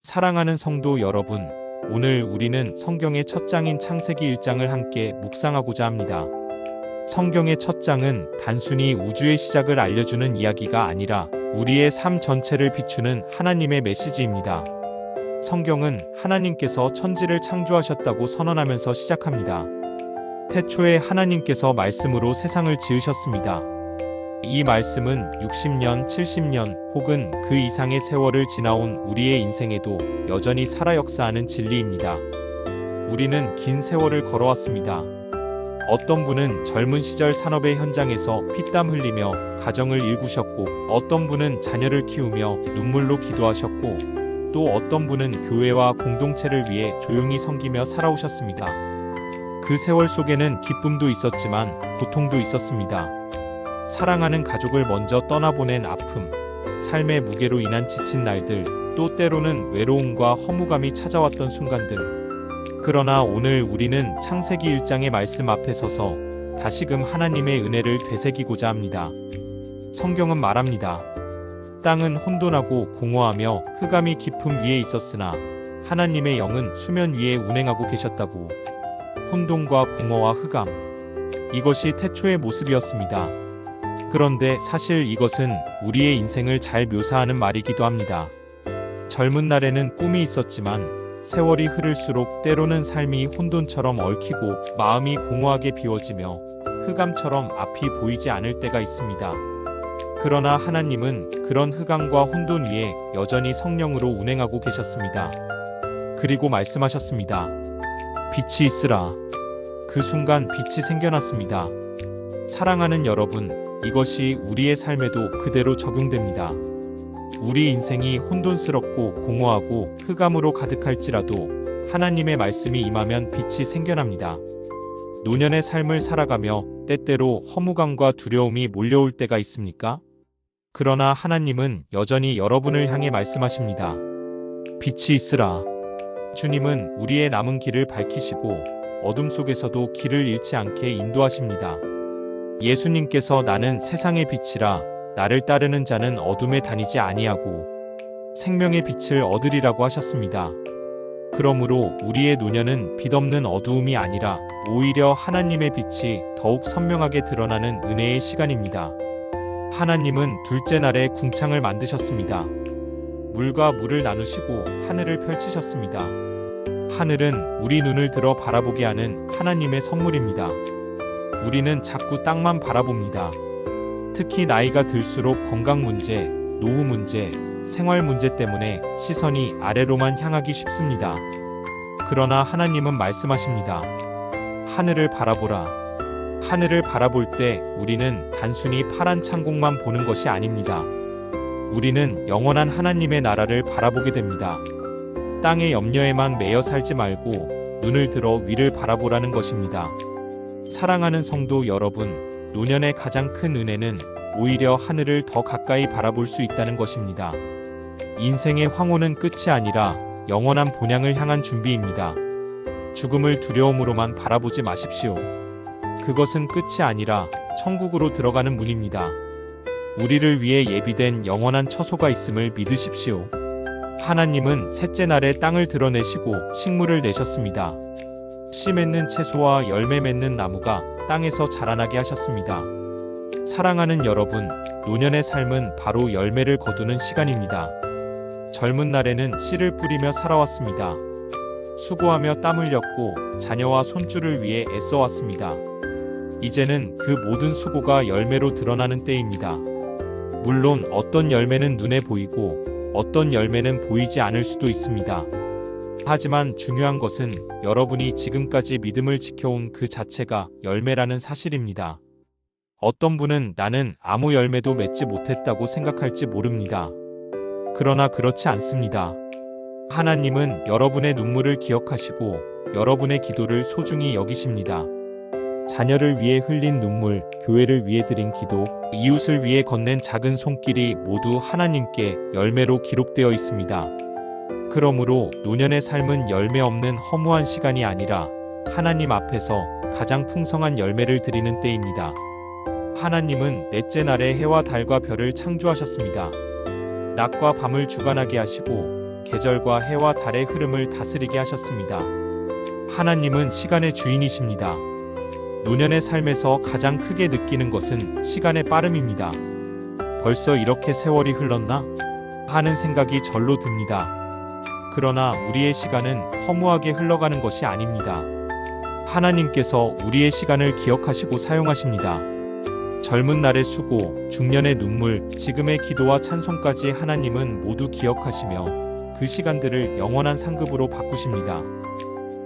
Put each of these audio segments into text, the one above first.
사랑하는 성도 여러분, 오늘 우리는 성경의 첫 장인 창세기 1장을 함께 묵상하고자 합니다. 성경의 첫 장은 단순히 우주의 시작을 알려주는 이야기가 아니라 우리의 삶 전체를 비추는 하나님의 메시지입니다. 성경은 하나님께서 천지를 창조하셨다고 선언하면서 시작합니다. 태초에 하나님께서 말씀으로 세상을 지으셨습니다. 이 말씀은 60년, 70년 혹은 그 이상의 세월을 지나온 우리의 인생에도 여전히 살아 역사하는 진리입니다. 우리는 긴 세월을 걸어왔습니다. 어떤 분은 젊은 시절 산업의 현장에서 피땀 흘리며 가정을 일구셨고, 어떤 분은 자녀를 키우며 눈물로 기도하셨고, 또 어떤 분은 교회와 공동체를 위해 조용히 섬기며 살아오셨습니다. 그 세월 속에는 기쁨도 있었지만 고통도 있었습니다. 사랑하는 가족을 먼저 떠나보낸 아픔, 삶의 무게로 인한 지친 날들, 또 때로는 외로움과 허무감이 찾아왔던 순간들. 그러나 오늘 우리는 창세기 1장의 말씀 앞에 서서 다시금 하나님의 은혜를 되새기고자 합니다. 성경은 말합니다. 땅은 혼돈하고 공허하며 흑암이 깊음 위에 있었으나 하나님의 영은 수면 위에 운행하고 계셨다고. 혼돈과 공허와 흑암, 이것이 태초의 모습이었습니다. 그런데 사실 이것은 우리의 인생을 잘 묘사하는 말이기도 합니다. 젊은 날에는 꿈이 있었지만 세월이 흐를수록 때로는 삶이 혼돈처럼 얽히고 마음이 공허하게 비워지며 흑암처럼 앞이 보이지 않을 때가 있습니다. 그러나 하나님은 그런 흑암과 혼돈 위에 여전히 성령으로 운행하고 계셨습니다. 그리고 말씀하셨습니다. 빛이 있으라. 그 순간 빛이 생겨났습니다. 사랑하는 여러분, 이것이 우리의 삶에도 그대로 적용됩니다. 우리 인생이 혼돈스럽고 공허하고 흑암으로 가득할지라도 하나님의 말씀이 임하면 빛이 생겨납니다. 노년의 삶을 살아가며 때때로 허무감과 두려움이 몰려올 때가 있습니까? 그러나 하나님은 여전히 여러분을 향해 말씀하십니다. 빛이 있으라. 주님은 우리의 남은 길을 밝히시고 어둠 속에서도 길을 잃지 않게 인도하십니다. 예수님께서 나는 세상의 빛이라 나를 따르는 자는 어둠에 다니지 아니하고 생명의 빛을 얻으리라고 하셨습니다. 그러므로 우리의 노년은 빛없는 어두움이 아니라 오히려 하나님의 빛이 더욱 선명하게 드러나는 은혜의 시간입니다. 하나님은 둘째 날에 궁창을 만드셨습니다. 물과 물을 나누시고 하늘을 펼치셨습니다. 하늘은 우리 눈을 들어 바라보게 하는 하나님의 선물입니다. 우리는 자꾸 땅만 바라봅니다. 특히 나이가 들수록 건강 문제, 노후 문제, 생활 문제 때문에 시선이 아래로만 향하기 쉽습니다. 그러나 하나님은 말씀하십니다. 하늘을 바라보라. 하늘을 바라볼 때 우리는 단순히 파란 창공만 보는 것이 아닙니다. 우리는 영원한 하나님의 나라를 바라보게 됩니다. 땅의 염려에만 매여 살지 말고 눈을 들어 위를 바라보라는 것입니다. 사랑하는 성도 여러분, 노년의 가장 큰 은혜는 오히려 하늘을 더 가까이 바라볼 수 있다는 것입니다. 인생의 황혼은 끝이 아니라 영원한 본향을 향한 준비입니다. 죽음을 두려움으로만 바라보지 마십시오. 그것은 끝이 아니라 천국으로 들어가는 문입니다. 우리를 위해 예비된 영원한 처소가 있음을 믿으십시오. 하나님은 셋째 날에 땅을 드러내시고 식물을 내셨습니다. 씨 맺는 채소와 열매 맺는 나무가 땅에서 자라나게 하셨습니다. 사랑하는 여러분, 노년의 삶은 바로 열매를 거두는 시간입니다. 젊은 날에는 씨를 뿌리며 살아왔습니다. 수고하며 땀 흘렸고 자녀와 손주를 위해 애써왔습니다. 이제는 그 모든 수고가 열매로 드러나는 때입니다. 물론 어떤 열매는 눈에 보이고 어떤 열매는 보이지 않을 수도 있습니다. 하지만 중요한 것은 여러분이 지금까지 믿음을 지켜온 그 자체가 열매라는 사실입니다. 어떤 분은 나는 아무 열매도 맺지 못했다고 생각할지 모릅니다. 그러나 그렇지 않습니다. 하나님은 여러분의 눈물을 기억하시고 여러분의 기도를 소중히 여기십니다. 자녀를 위해 흘린 눈물, 교회를 위해 드린 기도, 이웃을 위해 건넨 작은 손길이 모두 하나님께 열매로 기록되어 있습니다. 그러므로 노년의 삶은 열매 없는 허무한 시간이 아니라 하나님 앞에서 가장 풍성한 열매를 드리는 때입니다. 하나님은 넷째 날에 해와 달과 별을 창조하셨습니다. 낮과 밤을 주관하게 하시고 계절과 해와 달의 흐름을 다스리게 하셨습니다. 하나님은 시간의 주인이십니다. 노년의 삶에서 가장 크게 느끼는 것은 시간의 빠름입니다. 벌써 이렇게 세월이 흘렀나? 하는 생각이 절로 듭니다. 그러나 우리의 시간은 허무하게 흘러가는 것이 아닙니다. 하나님께서 우리의 시간을 기억하시고 사용하십니다. 젊은 날의 수고, 중년의 눈물, 지금의 기도와 찬송까지 하나님은 모두 기억하시며 그 시간들을 영원한 상급으로 바꾸십니다.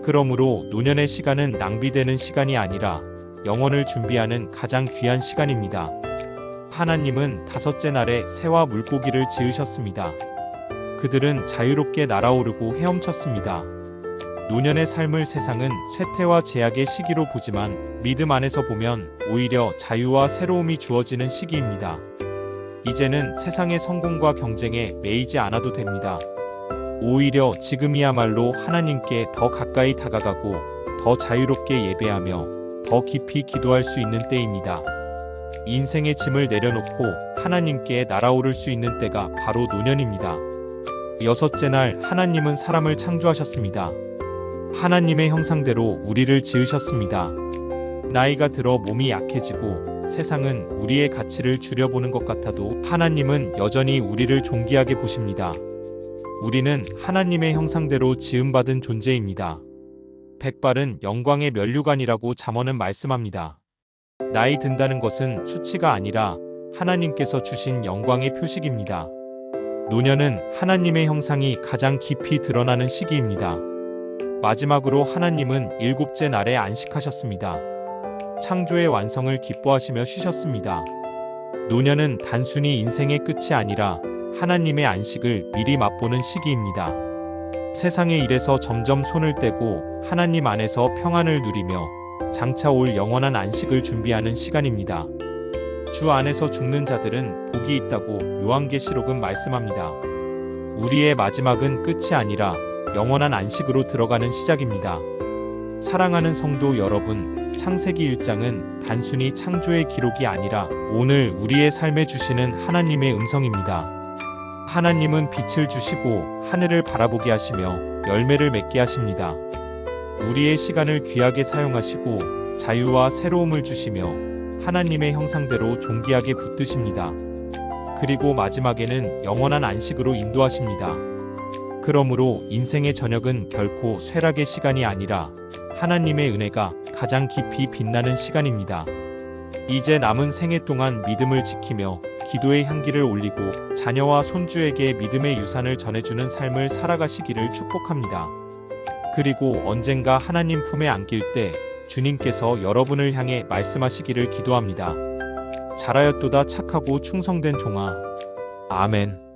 그러므로 노년의 시간은 낭비되는 시간이 아니라 영원을 준비하는 가장 귀한 시간입니다. 하나님은 다섯째 날에 새와 물고기를 지으셨습니다. 그들은 자유롭게 날아오르고 헤엄쳤습니다. 노년의 삶을 세상은 쇠퇴와 제약의 시기로 보지만 믿음 안에서 보면 오히려 자유와 새로움이 주어지는 시기입니다. 이제는 세상의 성공과 경쟁에 매이지 않아도 됩니다. 오히려 지금이야말로 하나님께 더 가까이 다가가고 더 자유롭게 예배하며 더 깊이 기도할 수 있는 때입니다. 인생의 짐을 내려놓고 하나님께 날아오를 수 있는 때가 바로 노년입니다. 여섯째 날 하나님은 사람을 창조하셨습니다. 하나님의 형상대로 우리를 지으셨습니다. 나이가 들어 몸이 약해지고 세상은 우리의 가치를 줄여보는 것 같아도 하나님은 여전히 우리를 존귀하게 보십니다. 우리는 하나님의 형상대로 지음받은 존재입니다. 백발은 영광의 면류관이라고 잠언은 말씀합니다. 나이 든다는 것은 수치가 아니라 하나님께서 주신 영광의 표식입니다. 노년은 하나님의 형상이 가장 깊이 드러나는 시기입니다. 마지막으로 하나님은 일곱째 날에 안식하셨습니다. 창조의 완성을 기뻐하시며 쉬셨습니다. 노년은 단순히 인생의 끝이 아니라 하나님의 안식을 미리 맛보는 시기입니다. 세상의 일에서 점점 손을 떼고 하나님 안에서 평안을 누리며 장차 올 영원한 안식을 준비하는 시간입니다. 주 안에서 죽는 자들은 복이 있다고 요한계시록은 말씀합니다. 우리의 마지막은 끝이 아니라 영원한 안식으로 들어가는 시작입니다. 사랑하는 성도 여러분, 창세기 1장은 단순히 창조의 기록이 아니라 오늘 우리의 삶에 주시는 하나님의 음성입니다. 하나님은 빛을 주시고 하늘을 바라보게 하시며 열매를 맺게 하십니다. 우리의 시간을 귀하게 사용하시고 자유와 새로움을 주시며 하나님의 형상대로 존귀하게 붙드십니다. 그리고 마지막에는 영원한 안식으로 인도하십니다. 그러므로 인생의 저녁은 결코 쇠락의 시간이 아니라 하나님의 은혜가 가장 깊이 빛나는 시간입니다. 이제 남은 생애 동안 믿음을 지키며 기도의 향기를 올리고 자녀와 손주에게 믿음의 유산을 전해주는 삶을 살아가시기를 축복합니다. 그리고 언젠가 하나님 품에 안길 때 주님께서 여러분을 향해 말씀하시기를 기도합니다. 잘하였도다 착하고 충성된 종아. 아멘.